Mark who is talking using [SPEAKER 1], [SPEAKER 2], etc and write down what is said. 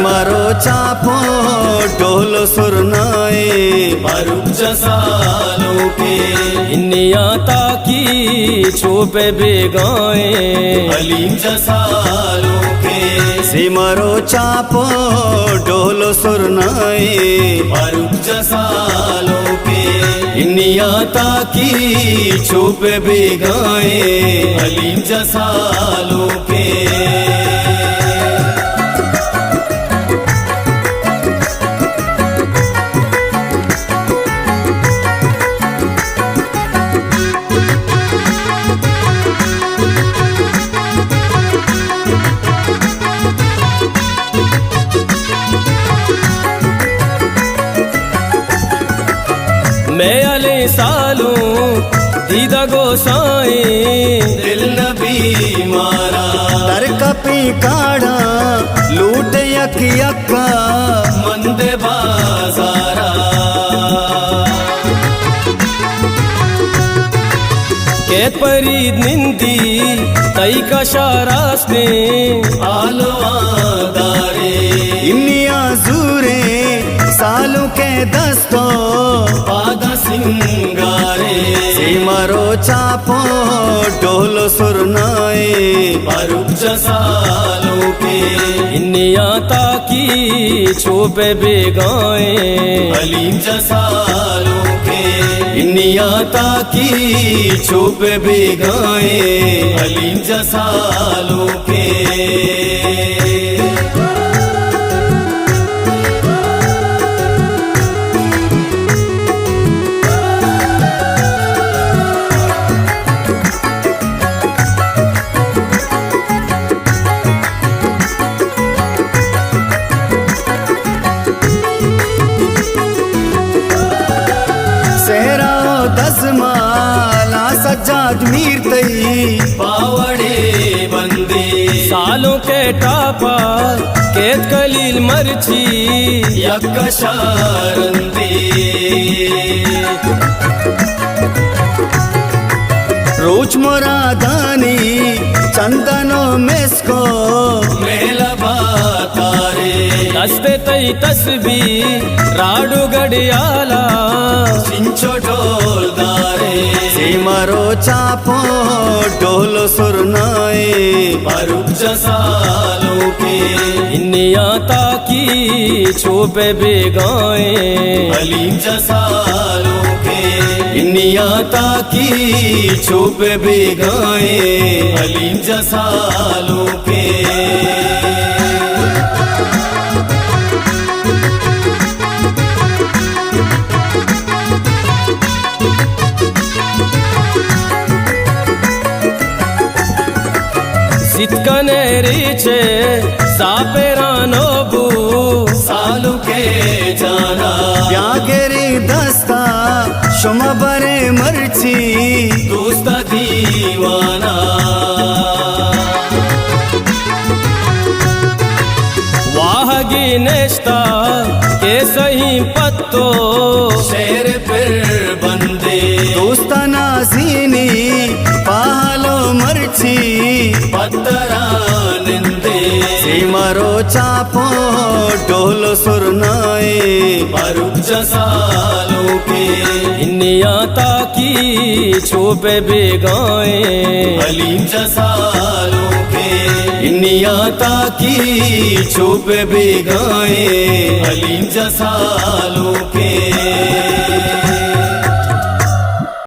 [SPEAKER 1] मारो चापो ढोल सुरनाए
[SPEAKER 2] फारूक जसालों के
[SPEAKER 3] इन्निया ताकी छुपे बेगाए
[SPEAKER 2] हलीम जसालों के
[SPEAKER 1] सिमरो चापो ढोल सुरनाए
[SPEAKER 2] फारूक जसालों के
[SPEAKER 1] इन्निया ताकी छुपे बेगाए
[SPEAKER 2] हलीम जसालों के
[SPEAKER 3] मैं अले सालू दीदा गोसाई
[SPEAKER 2] दिल नबी मारा
[SPEAKER 1] दर कपी काढ़ा लूट यक यक्का
[SPEAKER 2] मंदे बाजारा
[SPEAKER 3] केत परीद निंदी तई का शारास्ते
[SPEAKER 2] आलो आदारे
[SPEAKER 1] इन्निया जूरे सालों के दस्तो
[SPEAKER 2] पादा सिंगारे
[SPEAKER 1] सिमरो चापो ढोल सुरनाए
[SPEAKER 2] फारूक जसालों के
[SPEAKER 3] इन्निया ताकी छुपे बेगाए
[SPEAKER 2] हलीम जसालों के
[SPEAKER 1] इन्निया ताकी छुपे बेगाए
[SPEAKER 2] हलीम जसालों के
[SPEAKER 1] दसमाला सज्जाद मीर तई
[SPEAKER 2] पावड़े बंदे
[SPEAKER 3] सालों के टापा केत कलील मरची
[SPEAKER 2] यकशारंदे
[SPEAKER 1] रोच मोरादानी चंदनो मेस्को
[SPEAKER 2] मेला बातारे
[SPEAKER 3] दस्ते तई तस्बी राडू गडियाला
[SPEAKER 2] चिंचो ढोलदारे
[SPEAKER 1] सिमरो चापो ढोल सुरनाए
[SPEAKER 2] फारूक जसालों के
[SPEAKER 3] इन्निया ताकी छुपे बेगाए
[SPEAKER 2] हलीम जसालों के
[SPEAKER 1] इन्निया ताकी छुपे बेगाए
[SPEAKER 2] हलीम जसालों के
[SPEAKER 3] सितकने रीचे सापेरानो बू
[SPEAKER 2] सालू के जाना
[SPEAKER 1] ब्यागेरी दस्ता शुमा बरे मर्ची
[SPEAKER 2] दोस्त दीवाना
[SPEAKER 3] वाहगी नेश्ता के सही पत्तो
[SPEAKER 2] शेर फिर बंदे
[SPEAKER 1] दोस्ताना सीनी पालो मर्ची
[SPEAKER 2] पत्तरा निंदे
[SPEAKER 1] सिमरो चापो ढोल सुरनाए
[SPEAKER 2] फारूक जसालों के
[SPEAKER 3] इन्निया ताकी छुपे बेगाए
[SPEAKER 2] हलीम जसालों के
[SPEAKER 1] इन्निया ताकी छुपे बेगाए
[SPEAKER 2] हलीम जसालों के